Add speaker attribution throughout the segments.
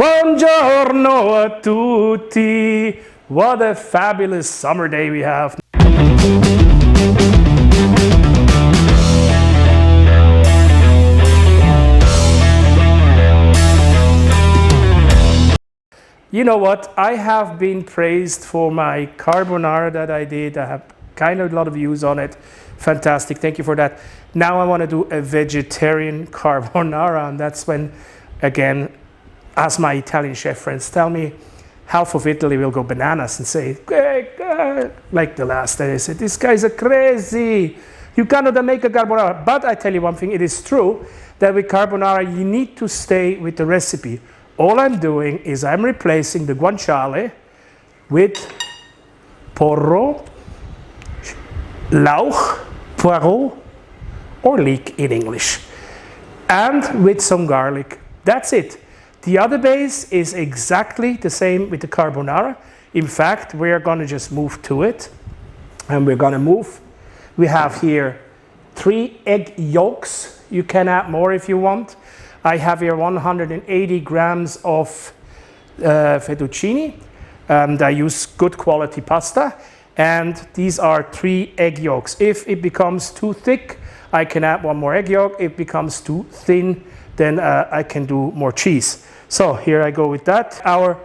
Speaker 1: Buongiorno a tutti. What a fabulous summer day we have. You know what? I have been praised for my carbonara that I did. I have kind of a lot of views on it. Fantastic. Thank you for that. Now I want to do a vegetarian carbonara, and that's when, again, as my Italian chef friends tell me, half of Italy will go bananas and say, hey, like the last day, they said, this guys are crazy. You cannot make a carbonara. But I tell you one thing, it is true that with carbonara, you need to stay with the recipe. All I'm doing is I'm replacing the guanciale with porro, lauch, porro, or leek in English, and with some garlic. That's it. The other base is exactly the same with the carbonara. In fact, we're going to just move to it, and we're going to move. We have here 3 egg yolks. You can add more if you want. I have here 180 grams of fettuccine, and I use good quality pasta. And these are 3 egg yolks. If it becomes too thick, I can add 1 more egg yolk. If it becomes too thin, then I can do more cheese. So here I go with that. Our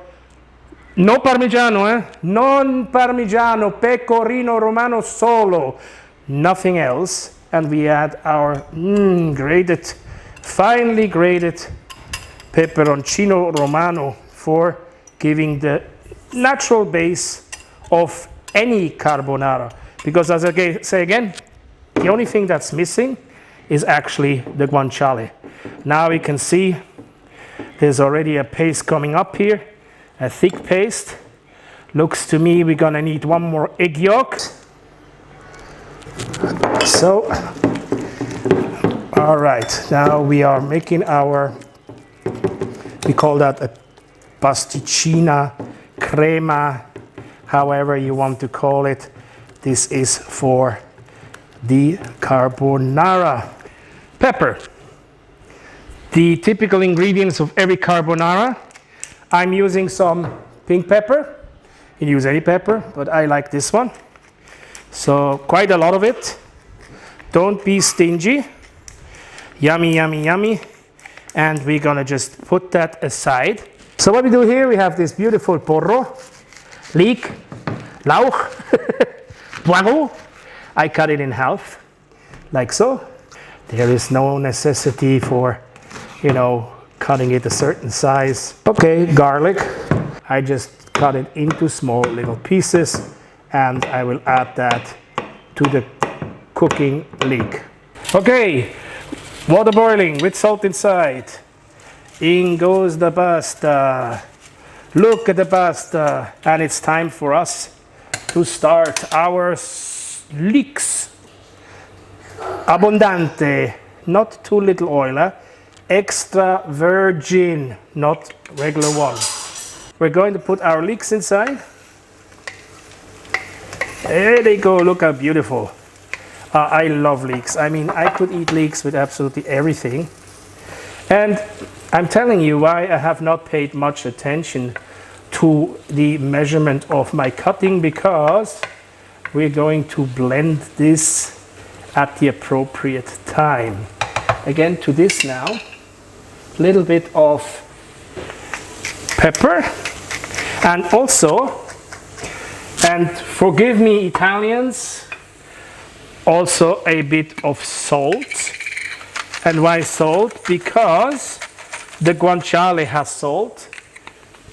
Speaker 1: no parmigiano, non parmigiano, pecorino romano solo, nothing else. And we add our grated, finely grated peperoncino romano for giving the natural base of any carbonara. Because as I say again, the only thing that's missing is actually the guanciale. Now we can see there's already a paste coming up here, a thick paste. Looks to me we're gonna need 1 more egg yolk. So, all right, now we are making our, we call that a pasticcina, crema, however you want to call it. This is for the carbonara. Pepper. The typical ingredients of every carbonara. I'm using some pink pepper. You can use any pepper, but I like this one. So quite a lot of it. Don't be stingy. Yummy, yummy, yummy. And we're gonna just put that aside. So what we do here, we have this beautiful porro, leek, lauch, porro. I cut it in half, like so. There is no necessity for, you know, cutting it a certain size. Okay, garlic. I just cut it into small little pieces, and I will add that to the cooking leek. Okay, water boiling with salt inside. In goes the pasta. Look at the pasta. And it's time for us to start our leeks. Abundante, not too little oil, extra virgin, not regular one. We're going to put our leeks inside. There they go, look how beautiful. I love leeks. I mean, I could eat leeks with absolutely everything. And I'm telling you why I have not paid much attention to the measurement of my cutting, because we're going to blend this at the appropriate time. Again, to this now, a little bit of pepper, and also, and forgive me Italians, also a bit of salt. And why salt? Because the guanciale has salt,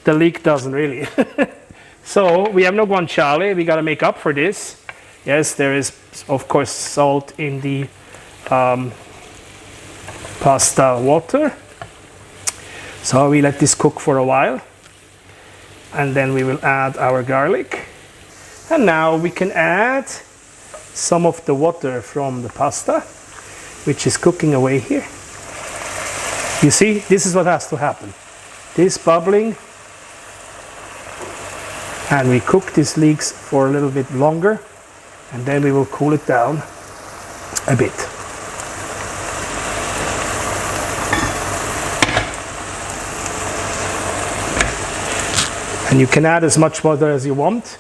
Speaker 1: the leek doesn't really. So we have no guanciale, we gotta make up for this. Yes, there is of course salt in the pasta water. So we let this cook for a while, and then we will add our garlic. And now we can add some of the water from the pasta, which is cooking away here. You see, this is what has to happen. This bubbling, and we cook these leeks for a little bit longer, and then we will cool it down a bit. And you can add as much water as you want,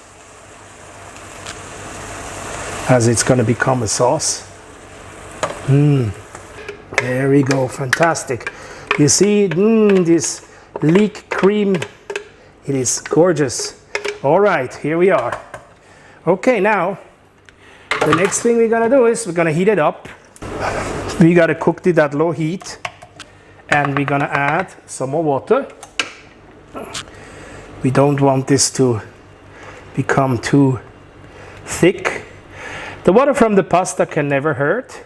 Speaker 1: as it's going to become a sauce. There we go, fantastic. You see, this leek cream, it is gorgeous. All right, here we are. Okay, now, the next thing we're gonna do is we're gonna heat it up. We gotta cook it at low heat, and we're gonna add some more water. We don't want this to become too thick. The water from the pasta can never hurt.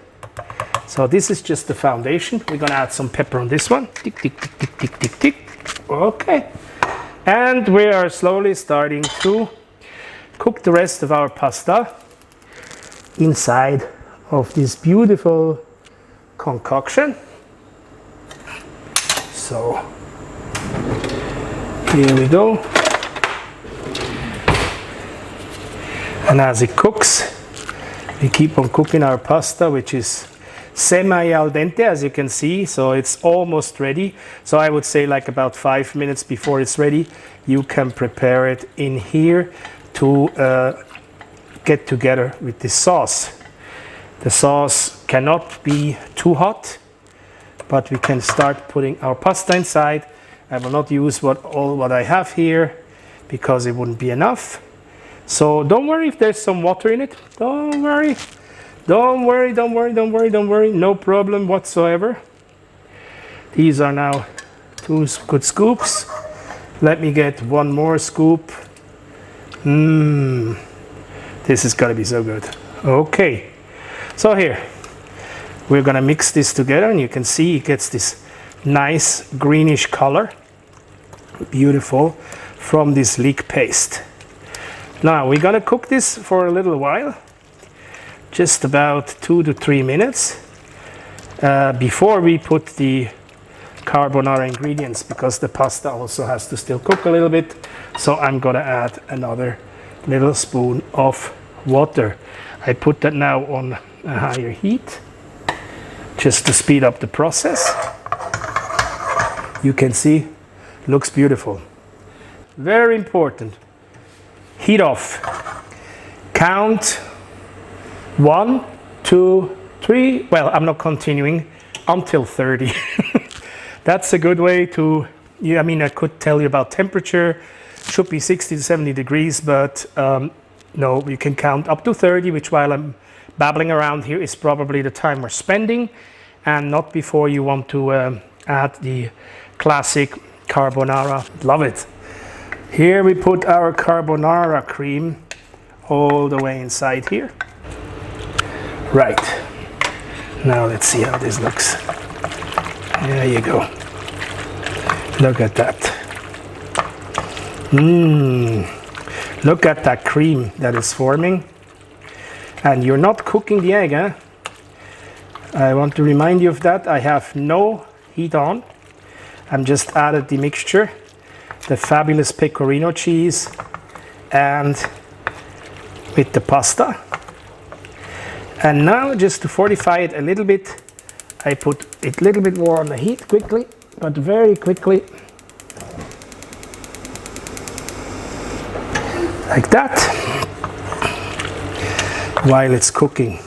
Speaker 1: So this is just the foundation. We're gonna add some pepper on this one. Tick, tick, tick, tick, tick, tick, tick. Okay. And we are slowly starting to cook the rest of our pasta inside of this beautiful concoction. So here we go. And as it cooks, we keep on cooking our pasta, which is semi al dente, as you can see, so it's almost ready. So I would say like about 5 minutes before it's ready, you can prepare it in here to get together with this sauce. The sauce cannot be too hot, but we can start putting our pasta inside. I will not use all what I have here because it wouldn't be enough. So don't worry if there's some water in it. Don't worry. Don't worry, don't worry, don't worry, don't worry. No problem whatsoever. These are now 2 good scoops. Let me get one more scoop. This is gonna be so good. Okay, so here, we're gonna mix this together, and you can see it gets this nice greenish color. Beautiful, from this leek paste. Now, we're gonna cook this for a little while. Just about 2 to 3 minutes before we put the carbonara ingredients, because the pasta also has to still cook a little bit. So I'm gonna add another little spoon of water. I put that now on a higher heat just to speed up the process. You can see, looks beautiful. Very important. Heat off. Count 1, 2, 3. Well, I'm not continuing until 30. That's a good way to, I mean, I could tell you about temperature. Should be 60 to 70 degrees, but no, you can count up to 30, which while I'm babbling around here is probably the time we're spending, and not before you want to add the classic carbonara. Love it. Here we put our carbonara cream all the way inside here. Right, now let's see how this looks. There you go. Look at that. Look at that cream that is forming. And you're not cooking the egg, eh? I want to remind you of that. I have no heat on. I'm just added the mixture, the fabulous pecorino cheese, and with the pasta. And now, just to fortify it a little bit, I put it a little bit more on the heat quickly, but very quickly. Like that, while it's cooking.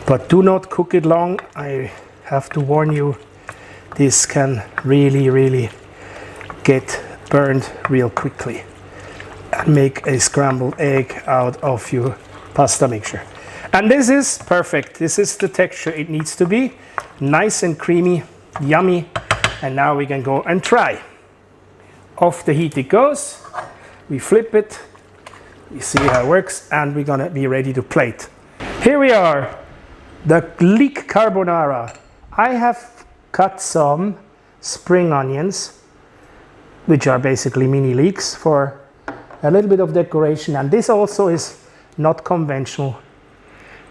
Speaker 1: But do not cook it long. I have to warn you, this can really, really get burned real quickly and make a scrambled egg out of your pasta mixture. And this is perfect. This is the texture it needs to be. Nice and creamy, yummy. And now we can go and try. Off the heat it goes. We flip it. You see how it works, and we're gonna be ready to plate. Here we are, the leek carbonara. I have cut some spring onions, which are basically mini leeks, for a little bit of decoration. And this also is not conventional,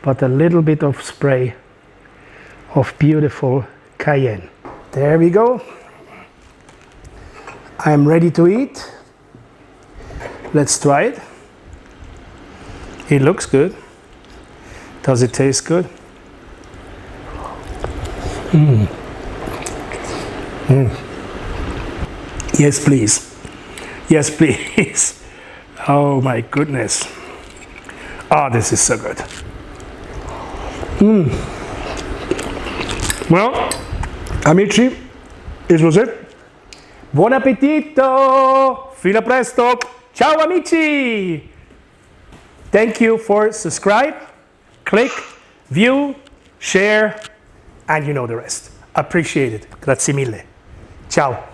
Speaker 1: but a little bit of spray of beautiful cayenne. There we go. I'm ready to eat. Let's try it. It looks good. Does it taste good? Yes, please. Yes, please. Oh my goodness. Oh, this is so good. Well, amici, this was it. Buon appetito! Fino a presto! Ciao amici! Thank you for subscribe, click, view, share, and you know the rest. Appreciate it. Grazie mille. Ciao.